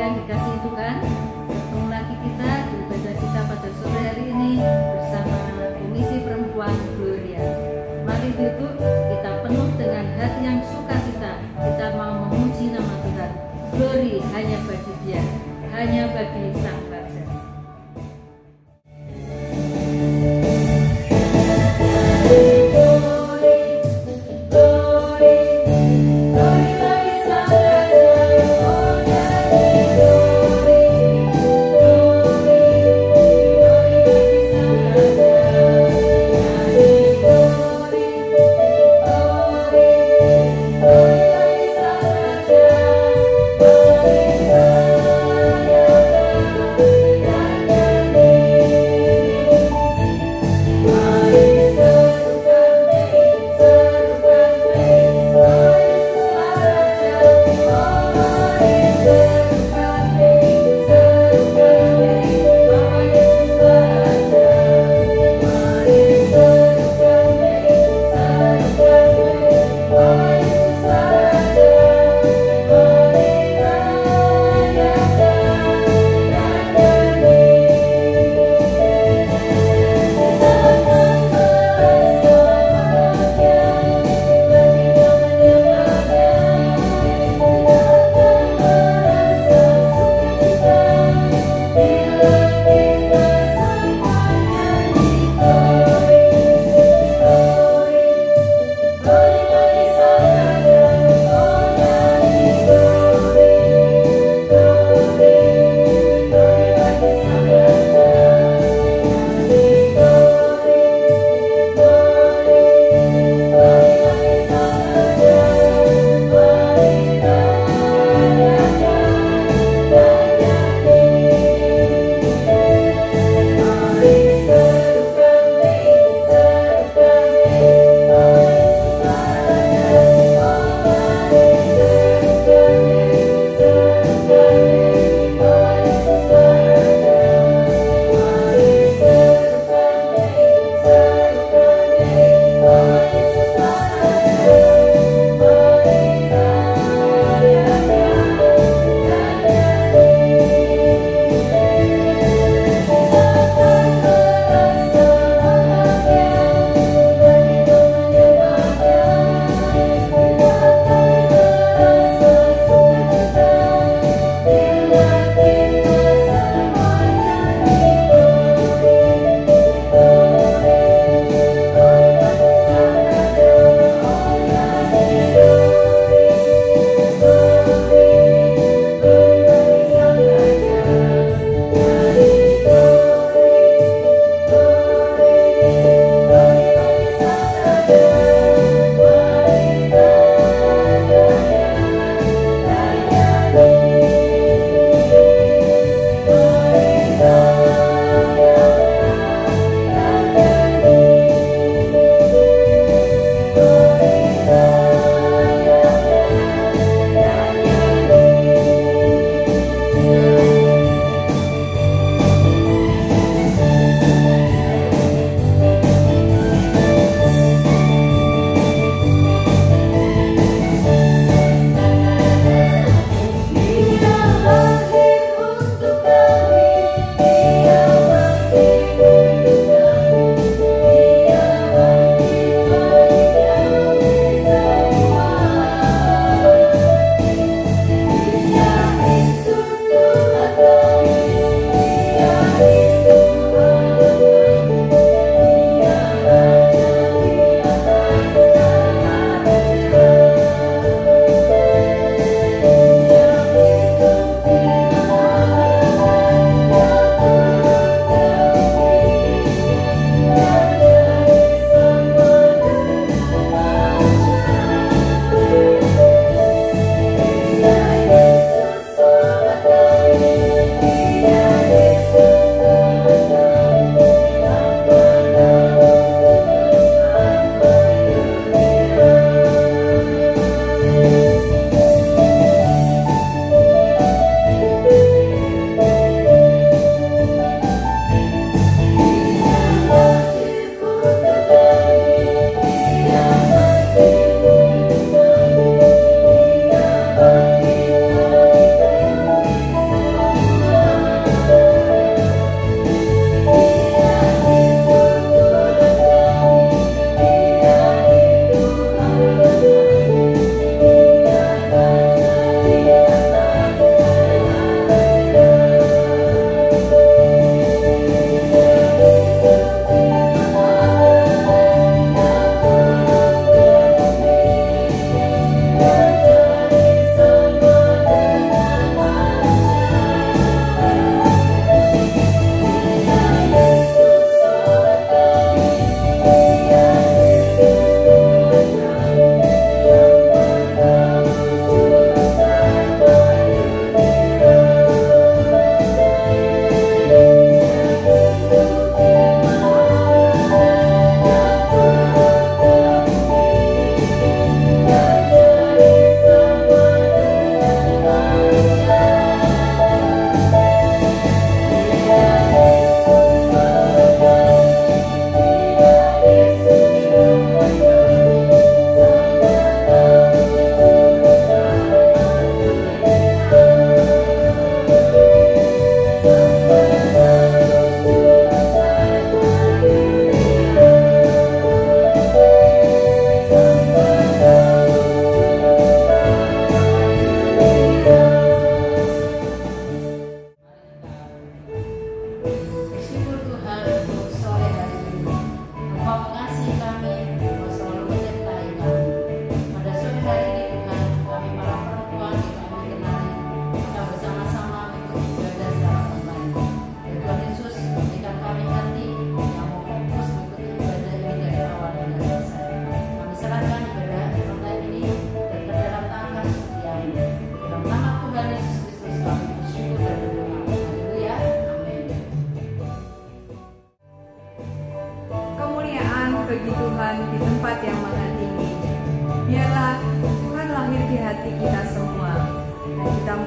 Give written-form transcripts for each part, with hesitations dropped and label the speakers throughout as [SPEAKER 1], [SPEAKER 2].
[SPEAKER 1] yang dikasihi Tuhan, ketemu lagi kita di ibadah kita pada sore hari ini bersama Komisi Perempuan Gloria. Mari duduk, kita penuh dengan hati yang sukacita, kita mau memuji nama Tuhan. Glory hanya bagi Dia, hanya bagi Sang Raja.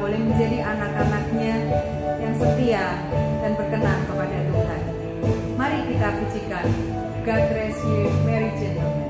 [SPEAKER 2] boleh menjadi anak-anaknya yang setia dan berkenan kepada Tuhan. Mari kita pujikan God Bless You, Merry Gentlemen.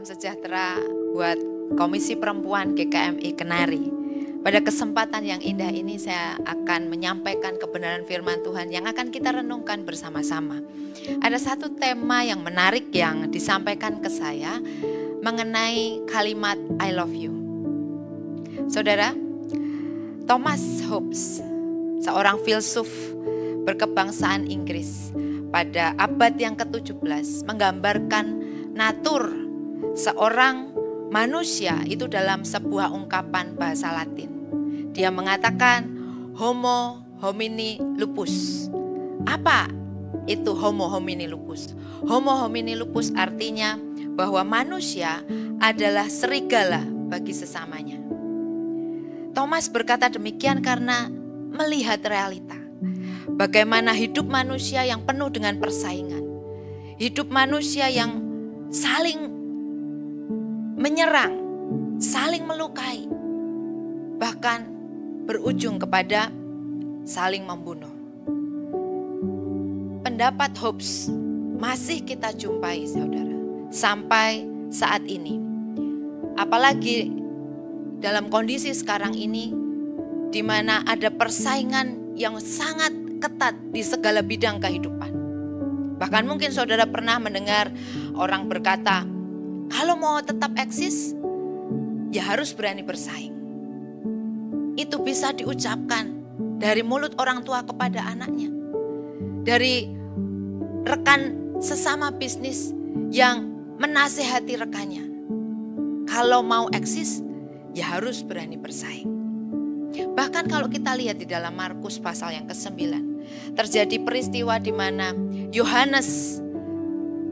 [SPEAKER 3] Salam sejahtera buat Komisi Perempuan GKMI Kenari. Pada kesempatan yang indah ini saya akan menyampaikan kebenaran firman Tuhan yang akan kita renungkan bersama-sama. Ada satu tema yang menarik yang disampaikan ke saya mengenai kalimat I love you. Saudara, Thomas Hobbes, seorang filsuf berkebangsaan Inggris pada abad yang ke-17 menggambarkan natur seorang manusia itu dalam sebuah ungkapan bahasa Latin. Dia mengatakan homo homini lupus. Apa itu homo homini lupus? Homo homini lupus artinya bahwa manusia adalah serigala bagi sesamanya. Thomas berkata demikian karena melihat realita. Bagaimana hidup manusia yang penuh dengan persaingan. Hidup manusia yang saling menyerang, saling melukai, bahkan berujung kepada saling membunuh. Pendapat Hobbes masih kita jumpai, saudara, sampai saat ini. Apalagi dalam kondisi sekarang ini, di mana ada persaingan yang sangat ketat di segala bidang kehidupan. Bahkan mungkin saudara pernah mendengar orang berkata, Kalau mau tetap eksis, ya harus berani bersaing. Itu bisa diucapkan dari mulut orang tua kepada anaknya, dari rekan sesama bisnis yang menasehati rekannya. Kalau mau eksis, ya harus berani bersaing. Bahkan kalau kita lihat di dalam Markus pasal yang ke-9, terjadi peristiwa di mana Yohanes,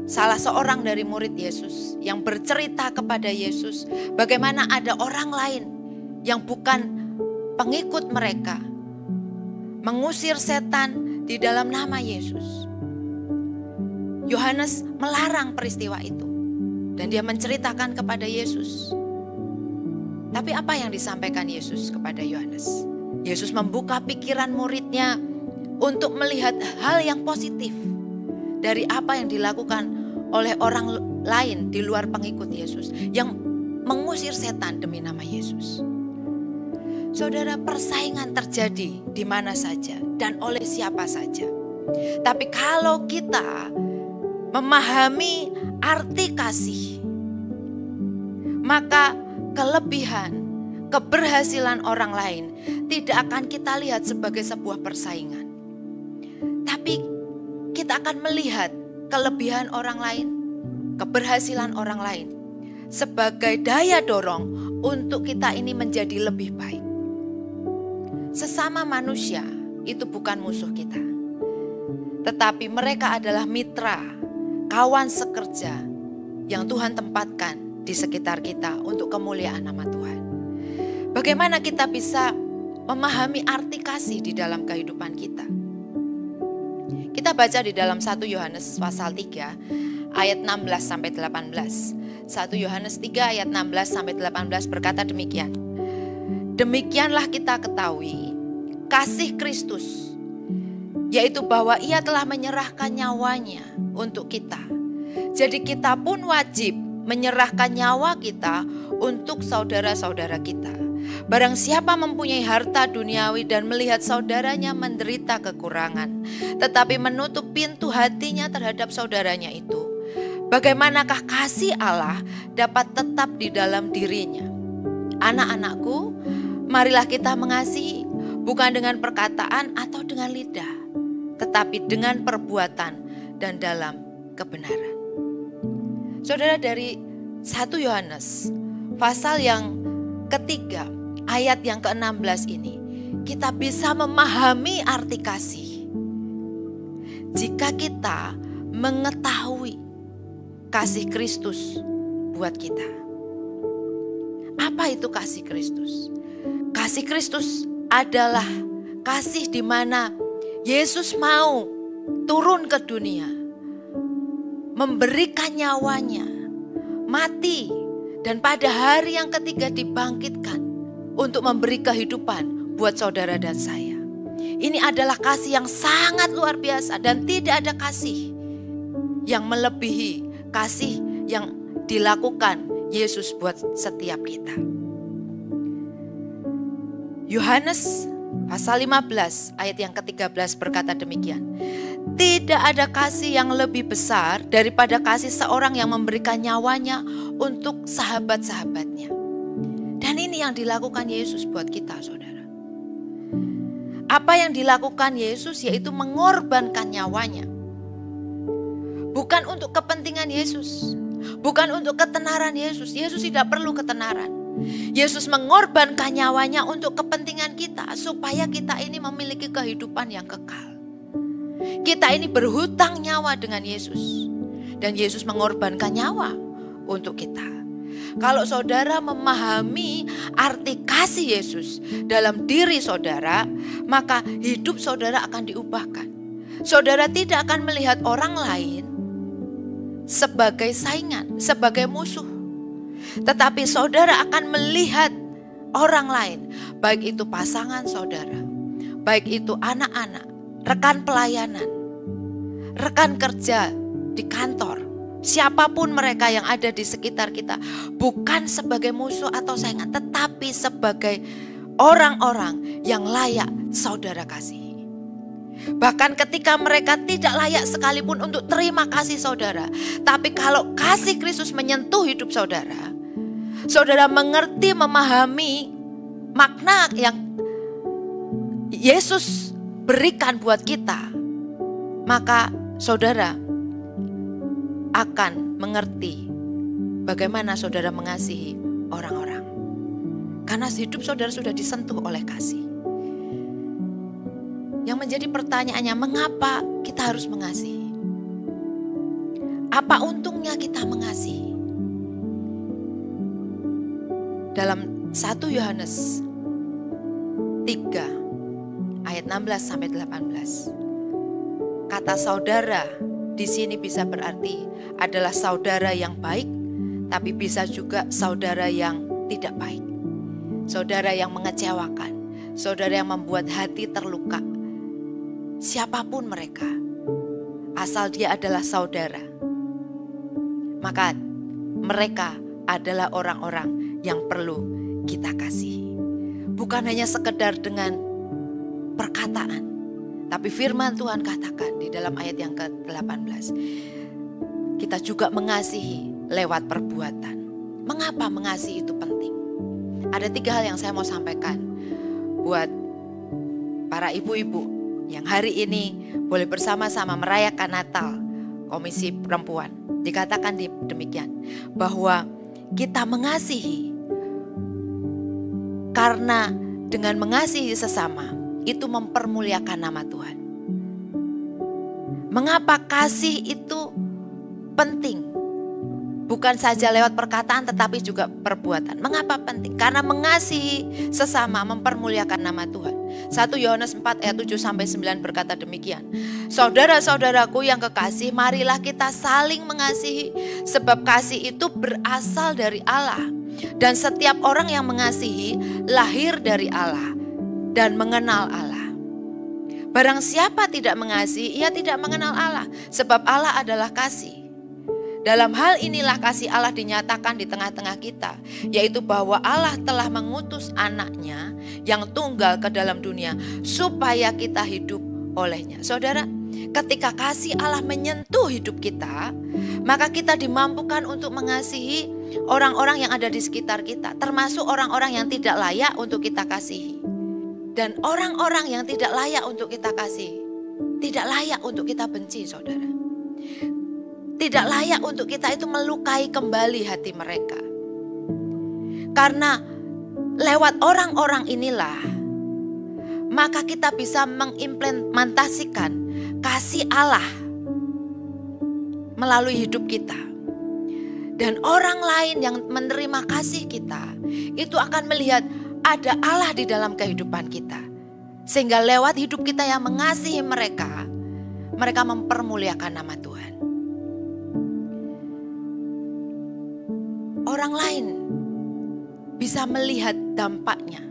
[SPEAKER 3] salah seorang dari murid Yesus, yang bercerita kepada Yesus bagaimana ada orang lain yang bukan pengikut mereka mengusir setan di dalam nama Yesus. Yohanes melarang peristiwa itu dan dia menceritakan kepada Yesus. Tapi apa yang disampaikan Yesus kepada Yohanes? Yesus membuka pikiran muridnya untuk melihat hal yang positif dari apa yang dilakukan oleh orang lain di luar pengikut Yesus yang mengusir setan demi nama Yesus. Saudara, persaingan terjadi di mana saja dan oleh siapa saja. Tapi kalau kita memahami arti kasih, maka kelebihan, keberhasilan orang lain tidak akan kita lihat sebagai sebuah persaingan. Tapi kita akan melihat kelebihan orang lain, keberhasilan orang lain sebagai daya dorong untuk kita ini menjadi lebih baik. Sesama manusia itu bukan musuh kita, tetapi mereka adalah mitra, kawan sekerja yang Tuhan tempatkan di sekitar kita untuk kemuliaan nama Tuhan. Bagaimana kita bisa memahami arti kasih di dalam kehidupan kita? Kita baca di dalam 1 Yohanes pasal 3 ayat 16 sampai 18. 1 Yohanes 3 ayat 16 sampai 18 berkata demikian. Demikianlah kita ketahui kasih Kristus, yaitu bahwa Ia telah menyerahkan nyawanya untuk kita. Jadi kita pun wajib menyerahkan nyawa kita untuk saudara-saudara kita. Barang siapa mempunyai harta duniawi dan melihat saudaranya menderita kekurangan, tetapi menutup pintu hatinya terhadap saudaranya itu, bagaimanakah kasih Allah dapat tetap di dalam dirinya? Anak-anakku, marilah kita mengasihi, bukan dengan perkataan atau dengan lidah, tetapi dengan perbuatan dan dalam kebenaran. Saudara, dari 1 Yohanes pasal yang ketiga ayat yang ke-16 ini, kita bisa memahami arti kasih jika kita mengetahui kasih Kristus buat kita. Apa itu kasih Kristus? Kasih Kristus adalah kasih di mana Yesus mau turun ke dunia, memberikan nyawanya, mati, dan pada hari yang ketiga dibangkitkan untuk memberi kehidupan buat saudara dan saya. Ini adalah kasih yang sangat luar biasa dan tidak ada kasih yang melebihi kasih yang dilakukan Yesus buat setiap kita. Yohanes pasal 15 ayat yang ke-13 berkata demikian. Tidak ada kasih yang lebih besar daripada kasih seorang yang memberikan nyawanya untuk sahabat-sahabatnya. Dan ini yang dilakukan Yesus buat kita, saudara. Apa yang dilakukan Yesus yaitu mengorbankan nyawanya. Bukan untuk kepentingan Yesus, bukan untuk ketenaran Yesus. Yesus tidak perlu ketenaran. Yesus mengorbankan nyawanya untuk kepentingan kita, supaya kita ini memiliki kehidupan yang kekal. Kita ini berhutang nyawa dengan Yesus, dan Yesus mengorbankan nyawa untuk kita. Kalau saudara memahami arti kasih Yesus dalam diri saudara, maka hidup saudara akan diubahkan. Saudara tidak akan melihat orang lain sebagai saingan, sebagai musuh. Tetapi saudara akan melihat orang lain, baik itu pasangan saudara, baik itu anak-anak, rekan pelayanan, rekan kerja di kantor, siapapun mereka yang ada di sekitar kita, bukan sebagai musuh atau saingan, tetapi sebagai orang-orang yang layak saudara kasihi. Bahkan ketika mereka tidak layak sekalipun untuk terima kasih saudara. Tapi kalau kasih Kristus menyentuh hidup saudara, saudara mengerti, memahami makna yang Yesus berikan buat kita, maka saudara akan mengerti bagaimana saudara mengasihi orang-orang. Karena hidup saudara sudah disentuh oleh kasih. Yang menjadi pertanyaannya, mengapa kita harus mengasihi? Apa untungnya kita mengasihi? Dalam 1 Yohanes 3 ayat 16 sampai 18. Kata saudara di sini bisa berarti adalah saudara yang baik, tapi bisa juga saudara yang tidak baik. Saudara yang mengecewakan, saudara yang membuat hati terluka. Siapapun mereka, asal dia adalah saudara, maka mereka adalah orang-orang yang perlu kita kasihi. Bukan hanya sekedar dengan perkataan, tapi firman Tuhan katakan di dalam ayat yang ke-18, kita juga mengasihi lewat perbuatan. Mengapa mengasihi itu penting? Ada 3 hal yang saya mau sampaikan buat para ibu-ibu yang hari ini boleh bersama-sama merayakan Natal Komisi Perempuan. Dikatakan demikian, bahwa kita mengasihi karena dengan mengasihi sesama itu mempermuliakan nama Tuhan. Mengapa kasih itu penting? Bukan saja lewat perkataan tetapi juga perbuatan. Mengapa penting? Karena mengasihi sesama mempermuliakan nama Tuhan. 1 Yohanes 4 ayat 7 sampai 9 berkata demikian. Saudara-saudaraku yang kekasih, marilah kita saling mengasihi, sebab kasih itu berasal dari Allah. Dan setiap orang yang mengasihi lahir dari Allah dan mengenal Allah. Barang siapa tidak mengasihi, ia tidak mengenal Allah, sebab Allah adalah kasih. Dalam hal inilah kasih Allah dinyatakan di tengah-tengah kita, yaitu bahwa Allah telah mengutus anaknya yang tunggal ke dalam dunia, supaya kita hidup olehnya. Saudara, ketika kasih Allah menyentuh hidup kita, maka kita dimampukan untuk mengasihi orang-orang yang ada di sekitar kita, termasuk orang-orang yang tidak layak untuk kita kasihi. Dan orang-orang yang tidak layak untuk kita kasih, tidak layak untuk kita benci, saudara. Tidak layak untuk kita itu melukai kembali hati mereka. Karena lewat orang-orang inilah, maka kita bisa mengimplementasikan kasih Allah melalui hidup kita. Dan orang lain yang menerima kasih kita, itu akan melihat ada Allah di dalam kehidupan kita. Sehingga lewat hidup kita yang mengasihi mereka, mereka mempermuliakan nama Tuhan. Orang lain bisa melihat dampaknya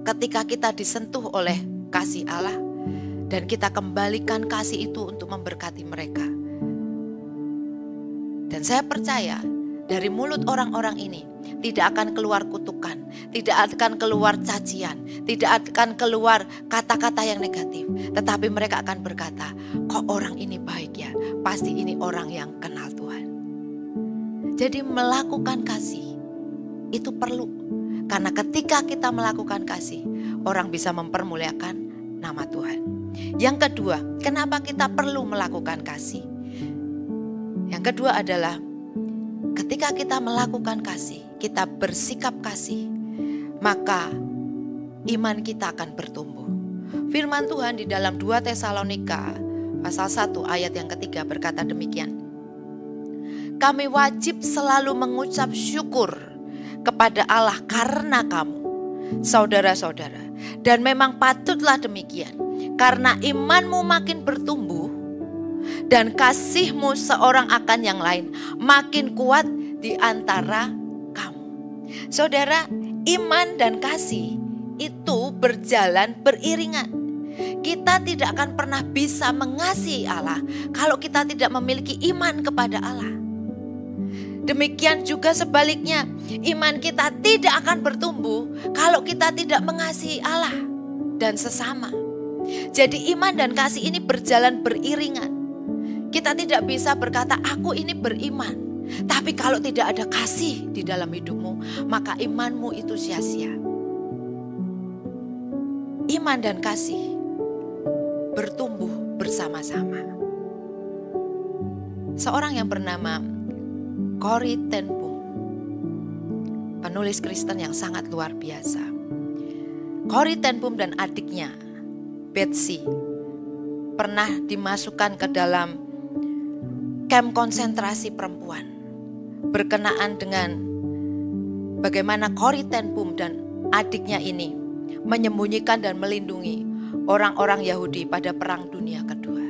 [SPEAKER 3] ketika kita disentuh oleh kasih Allah dan kita kembalikan kasih itu untuk memberkati mereka. Dan saya percaya dari mulut orang-orang ini tidak akan keluar kutukan, tidak akan keluar cacian, tidak akan keluar kata-kata yang negatif. Tetapi mereka akan berkata, kok orang ini baik ya, pasti ini orang yang kenal Tuhan. Jadi melakukan kasih itu perlu. Karena ketika kita melakukan kasih, orang bisa mempermuliakan nama Tuhan. Yang kedua, kenapa kita perlu melakukan kasih? Yang kedua adalah ketika kita melakukan kasih, kita bersikap kasih, maka iman kita akan bertumbuh. Firman Tuhan di dalam 2 Tesalonika pasal 1 ayat yang ketiga berkata demikian. Kami wajib selalu mengucap syukur kepada Allah karena kamu, saudara-saudara. Dan memang patutlah demikian, karena imanmu makin bertumbuh dan kasihmu seorang akan yang lain makin kuat di antara kamu. Saudara, iman dan kasih itu berjalan beriringan. Kita tidak akan pernah bisa mengasihi Allah kalau kita tidak memiliki iman kepada Allah. Demikian juga sebaliknya, iman kita tidak akan bertumbuh kalau kita tidak mengasihi Allah dan sesama. Jadi iman dan kasih ini berjalan beriringan. Kita tidak bisa berkata aku ini beriman, tapi kalau tidak ada kasih di dalam hidupmu, maka imanmu itu sia-sia. Iman dan kasih bertumbuh bersama-sama. Seorang yang bernama Corrie ten Boom, penulis Kristen yang sangat luar biasa. Corrie ten Boom dan adiknya Betsy pernah dimasukkan ke dalam kamp konsentrasi perempuan berkenaan dengan bagaimana Corrie ten Boom dan adiknya ini menyembunyikan dan melindungi orang-orang Yahudi pada Perang Dunia Kedua.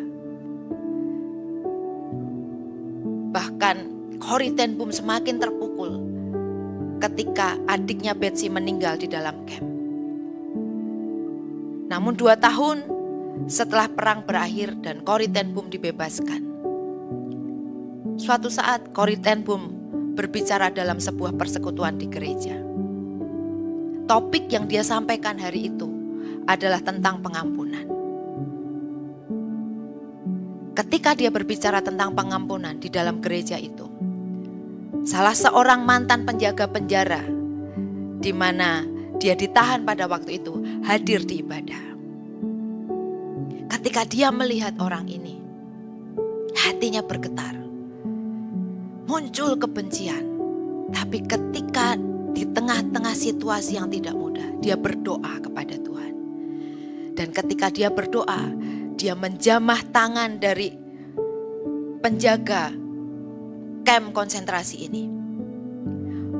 [SPEAKER 3] Bahkan Corrie ten Boom semakin terpukul ketika adiknya Betsy meninggal di dalam kamp. Namun 2 tahun setelah perang berakhir dan Corrie ten Boom dibebaskan, suatu saat Corrie ten Boom berbicara dalam sebuah persekutuan di gereja. Topik yang dia sampaikan hari itu adalah tentang pengampunan. Ketika dia berbicara tentang pengampunan di dalam gereja itu, salah seorang mantan penjaga penjara di mana dia ditahan pada waktu itu hadir di ibadah. Ketika dia melihat orang ini, hatinya bergetar. Muncul kebencian. Tapi ketika di tengah-tengah situasi yang tidak mudah, dia berdoa kepada Tuhan. Dan ketika dia berdoa, dia menjamah tangan dari penjaga kamp konsentrasi ini.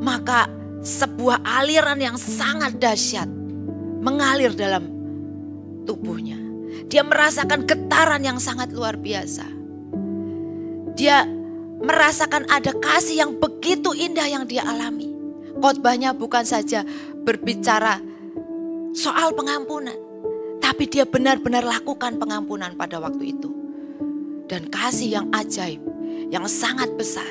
[SPEAKER 3] Maka sebuah aliran yang sangat dahsyat mengalir dalam tubuhnya. Dia merasakan getaran yang sangat luar biasa. Dia merasakan ada kasih yang begitu indah yang dia alami. Khotbahnya bukan saja berbicara soal pengampunan, tapi dia benar-benar lakukan pengampunan pada waktu itu. Dan kasih yang ajaib, yang sangat besar,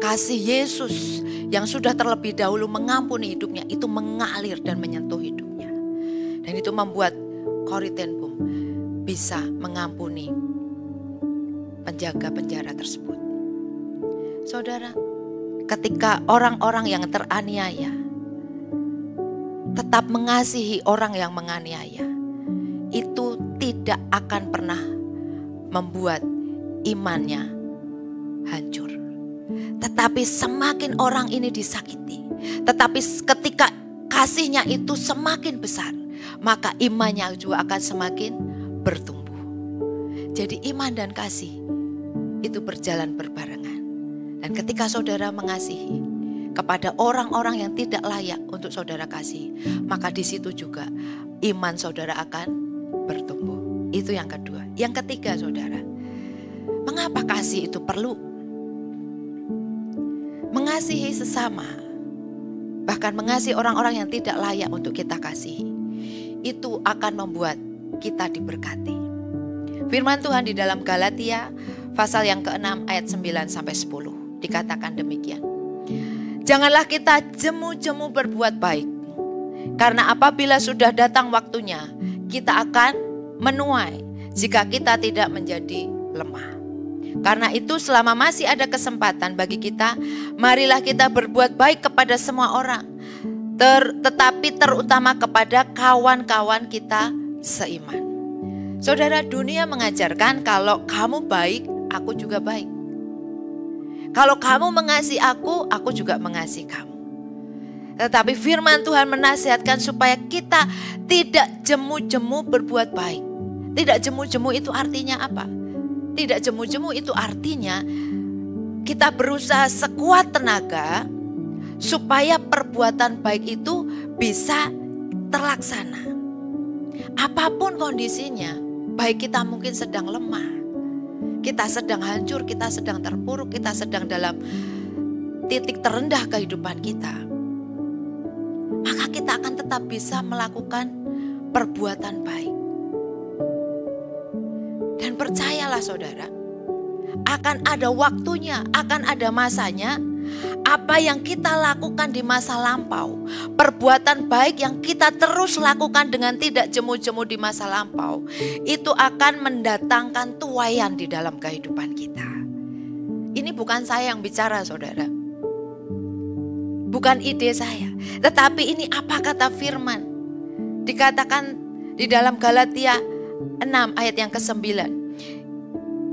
[SPEAKER 3] kasih Yesus yang sudah terlebih dahulu mengampuni hidupnya, itu mengalir dan menyentuh hidupnya. Dan itu membuat Corrie ten Boom bisa mengampuni penjaga penjara tersebut. Saudara, ketika orang-orang yang teraniaya tetap mengasihi orang yang menganiaya, itu tidak akan pernah membuat imannya hancur. Tetapi semakin orang ini disakiti, tetapi ketika kasihnya itu semakin besar, maka imannya juga akan semakin bertumbuh. Jadi iman dan kasih itu berjalan berbarengan. Dan ketika saudara mengasihi kepada orang-orang yang tidak layak untuk saudara kasih, maka di situ juga iman saudara akan bertumbuh. Itu yang kedua. Yang ketiga, saudara, mengapa kasih itu perlu? Mengasihi sesama, bahkan mengasihi orang-orang yang tidak layak untuk kita kasihi, itu akan membuat kita diberkati. Firman Tuhan di dalam Galatia pasal yang ke-6 ayat 9-10 dikatakan demikian. Janganlah kita jemu-jemu berbuat baik, karena apabila sudah datang waktunya, kita akan menuai jika kita tidak menjadi lemah. Karena itu selama masih ada kesempatan bagi kita, marilah kita berbuat baik kepada semua orang, tetapi terutama kepada kawan-kawan kita seiman. Saudara, dunia mengajarkan kalau kamu baik, aku juga baik. Kalau kamu mengasihi aku juga mengasihi kamu. Tetapi firman Tuhan menasihatkan supaya kita tidak jemu-jemu berbuat baik. Tidak jemu-jemu itu artinya apa? Tidak jemu-jemu itu artinya kita berusaha sekuat tenaga supaya perbuatan baik itu bisa terlaksana. Apapun kondisinya, baik kita mungkin sedang lemah, kita sedang hancur, kita sedang terpuruk, kita sedang dalam titik terendah kehidupan kita, maka kita akan tetap bisa melakukan perbuatan baik. Dan percayalah saudara, akan ada waktunya, akan ada masanya Apa yang kita lakukan di masa lampau, perbuatan baik yang kita terus lakukan dengan tidak jemu-jemu di masa lampau, itu akan mendatangkan tuaian di dalam kehidupan kita. Ini bukan saya yang bicara, saudara. Bukan ide saya, tetapi ini apa kata firman. Dikatakan di dalam Galatia 6 ayat yang ke-9.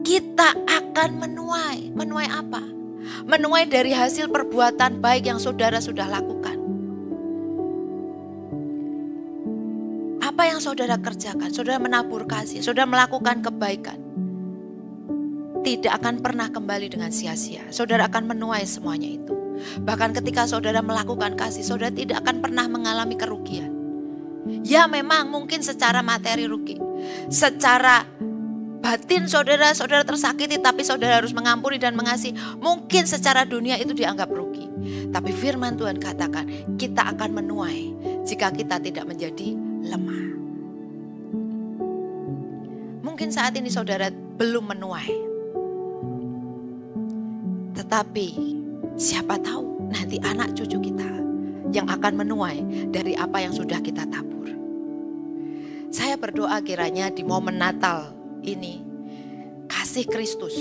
[SPEAKER 3] Kita akan menuai. Menuai apa? Menuai dari hasil perbuatan baik yang saudara sudah lakukan. Apa yang saudara kerjakan? Saudara menabur kasih, saudara melakukan kebaikan. Tidak akan pernah kembali dengan sia-sia. Saudara akan menuai semuanya itu. Bahkan ketika saudara melakukan kasih, saudara tidak akan pernah mengalami kerugian. Ya memang mungkin secara materi rugi. Secara batin saudara tersakiti, tapi saudara harus mengampuni dan mengasihi. Mungkin secara dunia itu dianggap rugi. Tapi firman Tuhan katakan kita akan menuai jika kita tidak menjadi lemah. Mungkin saat ini saudara belum menuai. Tetapi siapa tahu nanti anak cucu kita yang akan menuai dari apa yang sudah kita tabur. Saya berdoa kiranya di momen Natal ini kasih Kristus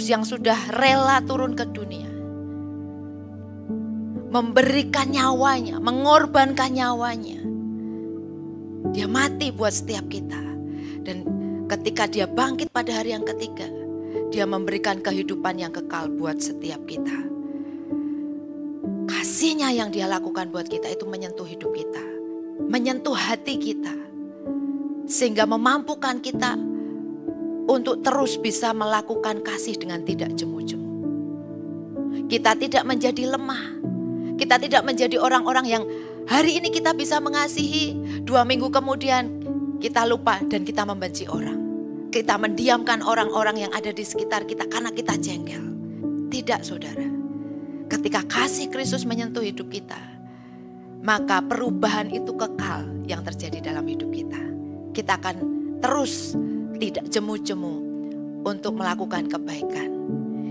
[SPEAKER 3] yang sudah rela turun ke dunia, memberikan nyawanya, mengorbankan nyawanya. Dia mati buat setiap kita, dan ketika dia bangkit pada hari yang ketiga, dia memberikan kehidupan yang kekal buat setiap kita. Kasihnya yang dia lakukan buat kita itu menyentuh hidup kita, menyentuh hati kita, sehingga memampukan kita untuk terus bisa melakukan kasih dengan tidak jemu-jemu. Kita tidak menjadi lemah, kita tidak menjadi orang-orang yang hari ini kita bisa mengasihi, 2 minggu kemudian kita lupa dan kita membenci orang. Kita mendiamkan orang-orang yang ada di sekitar kita karena kita jengkel. Tidak, saudara. Ketika kasih Kristus menyentuh hidup kita, maka perubahan itu kekal yang terjadi dalam hidup kita. Kita akan terus tidak jemu-jemu untuk melakukan kebaikan.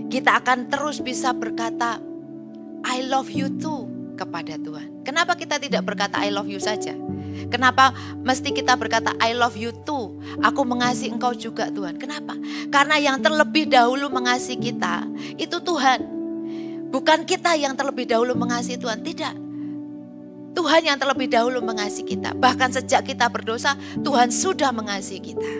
[SPEAKER 3] Kita akan terus bisa berkata, I love you too kepada Tuhan. Kenapa kita tidak berkata I love you saja? Kenapa mesti kita berkata I love you too? Aku mengasihi engkau juga Tuhan. Kenapa? Karena yang terlebih dahulu mengasihi kita itu Tuhan. Bukan kita yang terlebih dahulu mengasihi Tuhan, tidak. Tuhan yang terlebih dahulu mengasihi kita. Bahkan sejak kita berdosa, Tuhan sudah mengasihi kita.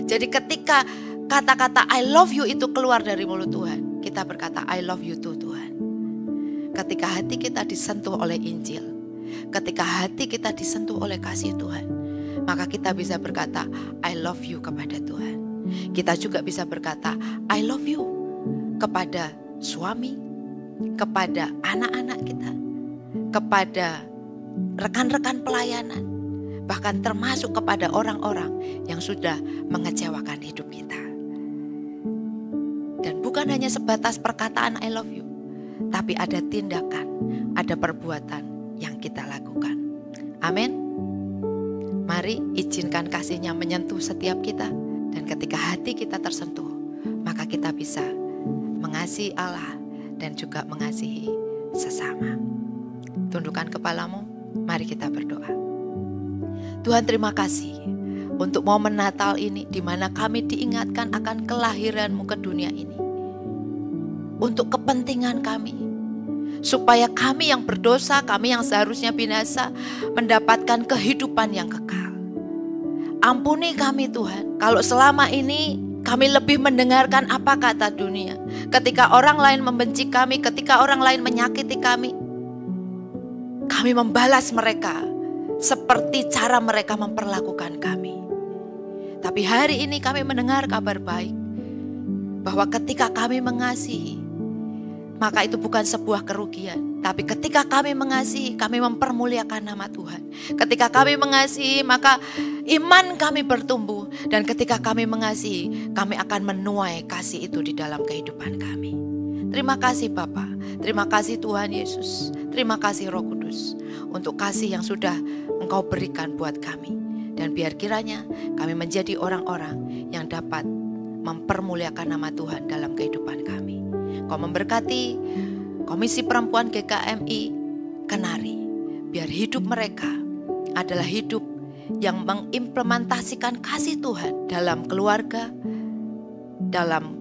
[SPEAKER 3] Jadi ketika kata-kata I love you itu keluar dari mulut Tuhan, kita berkata I love you too Tuhan. Ketika hati kita disentuh oleh Injil, ketika hati kita disentuh oleh kasih Tuhan, maka kita bisa berkata I love you kepada Tuhan. Kita juga bisa berkata I love you kepada suami, kepada anak-anak kita, kepada rekan-rekan pelayanan, bahkan termasuk kepada orang-orang yang sudah mengecewakan hidup kita. Dan bukan hanya sebatas perkataan I love you, tapi ada tindakan, ada perbuatan yang kita lakukan. Amin. Mari izinkan kasih-Nya menyentuh setiap kita, dan ketika hati kita tersentuh, maka kita bisa mengasihi Allah dan juga mengasihi sesama. Tundukkan kepalamu, mari kita berdoa. Tuhan, terima kasih untuk momen Natal ini di mana kami diingatkan akan kelahiran-Mu ke dunia ini. Untuk kepentingan kami, supaya kami yang berdosa, kami yang seharusnya binasa, mendapatkan kehidupan yang kekal. Ampuni kami Tuhan, kalau selama ini kami lebih mendengarkan apa kata dunia. Ketika orang lain membenci kami, ketika orang lain menyakiti kami membalas mereka seperti cara mereka memperlakukan kami. Tapi hari ini kami mendengar kabar baik, bahwa ketika kami mengasihi, maka itu bukan sebuah kerugian. Tapi ketika kami mengasihi, kami mempermuliakan nama Tuhan. Ketika kami mengasihi, maka iman kami bertumbuh. Dan ketika kami mengasihi, kami akan menuai kasih itu di dalam kehidupan kami. Terima kasih Bapa, terima kasih Tuhan Yesus, terima kasih Roh Kudus untuk kasih yang sudah Engkau berikan buat kami. Dan biar kiranya kami menjadi orang-orang yang dapat mempermuliakan nama Tuhan dalam kehidupan kami. Kau memberkati Komisi Perempuan GKMI Kenari, biar hidup mereka adalah hidup yang mengimplementasikan kasih Tuhan dalam keluarga, dalam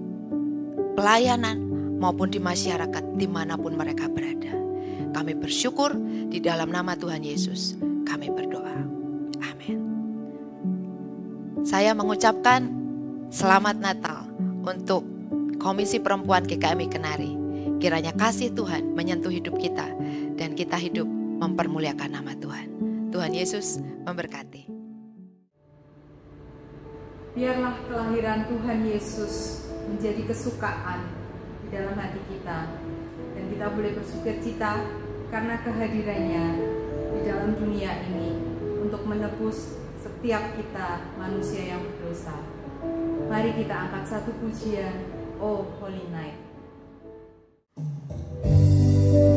[SPEAKER 3] pelayanan, maupun di masyarakat dimanapun mereka berada. Kami bersyukur di dalam nama Tuhan Yesus. Kami berdoa. Amin. Saya mengucapkan selamat Natal untuk Komisi Perempuan GKMI Kenari. Kiranya kasih Tuhan menyentuh hidup kita dan kita hidup mempermuliakan nama Tuhan. Tuhan Yesus memberkati.
[SPEAKER 2] Biarlah kelahiran Tuhan Yesus menjadi kesukaan di dalam hati kita, dan kita boleh bersukacita karena kehadirannya di dalam dunia ini untuk menebus setiap kita manusia yang berdosa. Mari kita angkat satu pujian, Oh Holy Night.
[SPEAKER 4] Oh,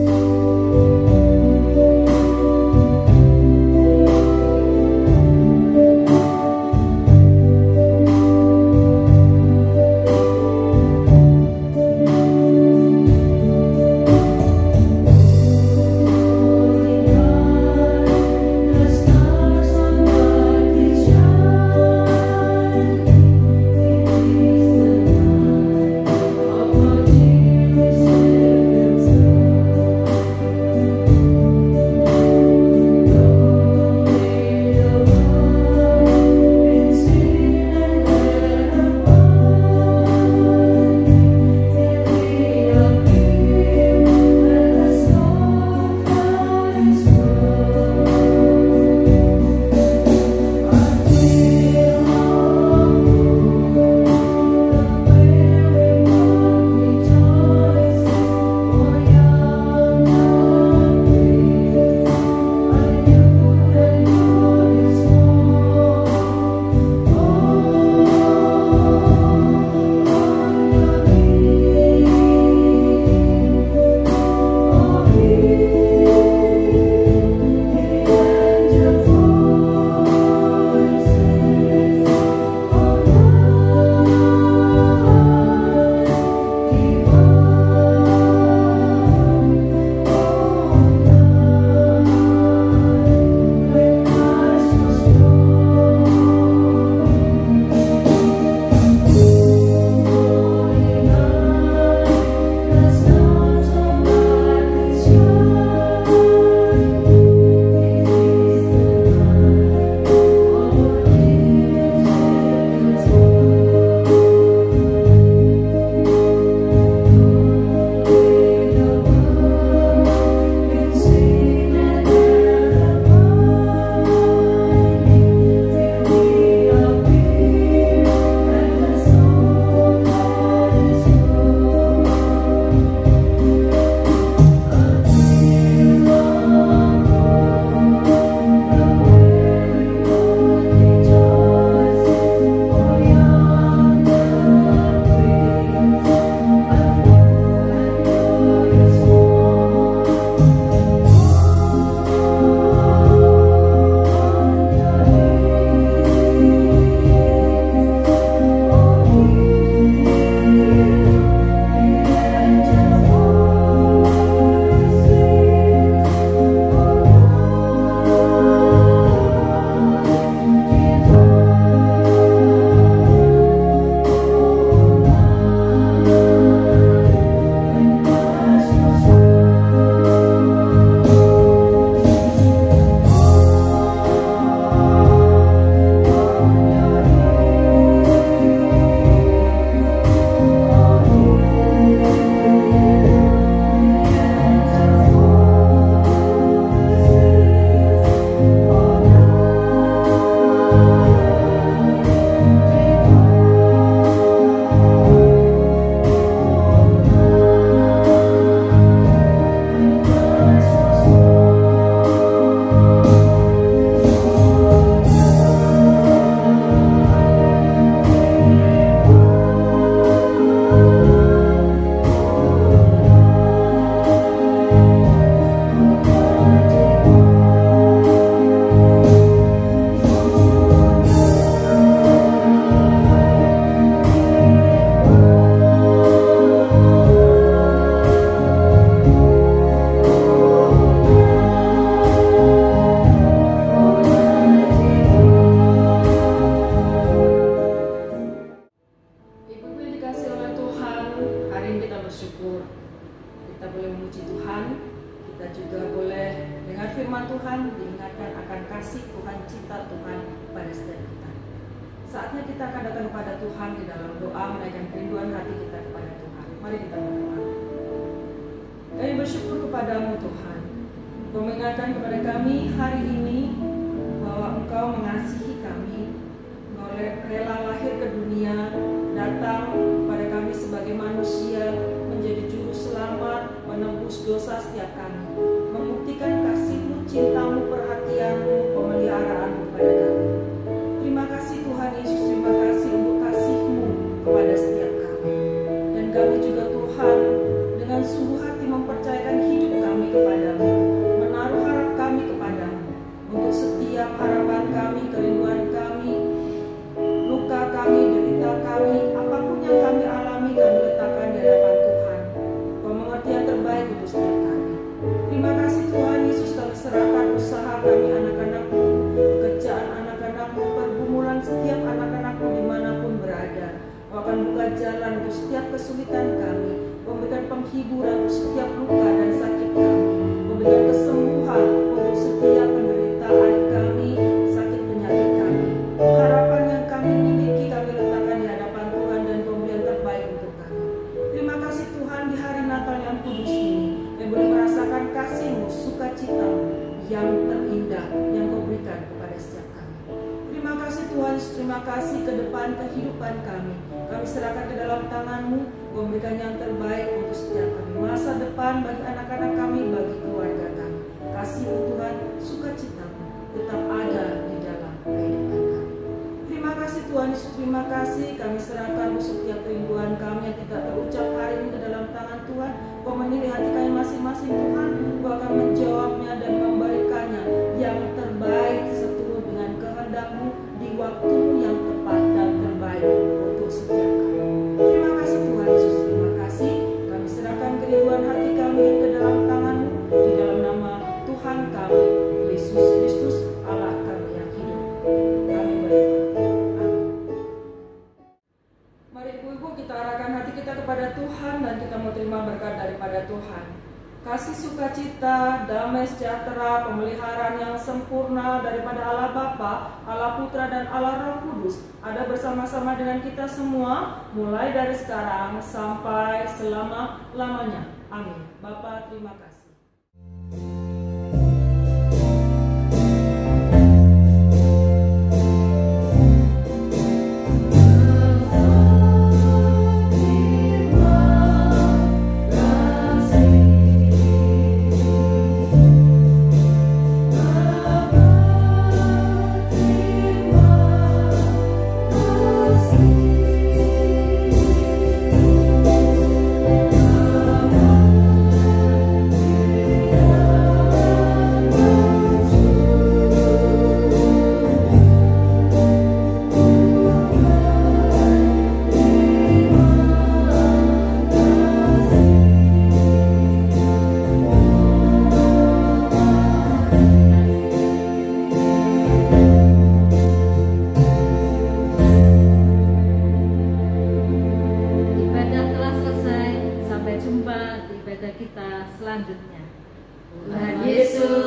[SPEAKER 4] memuji Tuhan, kita juga boleh dengar firman Tuhan, diingatkan akan kasih Tuhan, cinta Tuhan pada setiap kita. Saatnya kita akan datang kepada Tuhan di dalam doa, menaikkan kerinduan hati kita kepada Tuhan. Mari kita berdoa. Kami bersyukur kepadamu Tuhan, Engkau mengingatkan kepada kami hari ini bahwa Engkau mengasihi kami, Engkau rela lahir ke dunia, datang kepada kami sebagai manusia, menjadi juru selamat, menebus dosa setiap kami, membuktikan kasih-Mu, cinta-Mu, perhatian-Mu, pemeliharaanmu kepada kami. Terima kasih Tuhan Yesus, terima kasih untuk kasih-Mu kepada setiap kami. Dan kami juga Tuhan, dengan sungguh hati mempercayakan hidup kami kepadamu, menaruh harap kami kepadamu, untuk setiap harapan kami, kerinduan kami, luka kami, derita kami, apapun yang kami alami, kami letakkan di hadapan Tuhan. Kau mengerti yang terbaik untuk setiap kami. Terima kasih Tuhan Yesus, kami serahkan usaha kami, anak-anak-Mu, pekerjaan anak-anak-Mu, pergumulan setiap anak-anak-Mu dimanapun berada. Kau akan buka jalan untuk setiap kesulitan kami, memberikan penghiburan untuk setiap luka dan sakit kami, memberikan kesembuhan untuk setiap penderitaan kami, sakit penyakit kami. Harapan yang kami miliki kami letakkan di hadapan Tuhan, dan pemberian terbaik untuk kami. Terima kasih Tuhan, di hari Natal yang kudus ini kami boleh merasakan kasih-Mu, sukacita-Mu yang terindah yang Kau berikan kepada setiap kami. Terima kasih Tuhan, terima kasih ke depan kehidupan kami. Kami serahkan ke dalam tangan-Mu, memberikan yang terbaik untuk setiap kami. Masa depan bagi anak-anak kami, bagi keluarga kami. Kasih-Mu Tuhan, sukacita-Mu tetap ada di dalam kehidupan kami. Terima kasih Tuhan Yesus, terima kasih. Kami serahkan setiap kerinduan kami yang tidak terucap hari ini ke dalam tangan Tuhan. Kau menilai hati kami masing-masing Tuhan. Kau akan menjawabnya dan memberikannya yang terbaik seturut dengan kehendak-Mu di waktu-Mu yang tepat dan terbaik untuk setiap kami. Terima kasih Tuhan Yesus, terima kasih. Kami serahkan kerinduan hati kami ke dalam tangan-Mu, di dalam nama Tuhan kami, Yesus Kristus, Allah kami yang hidup. Kami berdoa. Amin. Mari ibu-ibu kita arahkan hati kita kepada Tuhan, dan kita mau terima berkat daripada Tuhan. Kasih sukacita, damai sejahtera, pemeliharaan yang sempurna daripada Allah Bapa, Allah Putra, dan Allah Roh Kudus ada bersama-sama dengan kita semua, mulai dari sekarang sampai selama-lamanya. Amin. Bapa, terima kasih.
[SPEAKER 1] Sampai jumpa di ibadah kita selanjutnya. Tuhan Yesus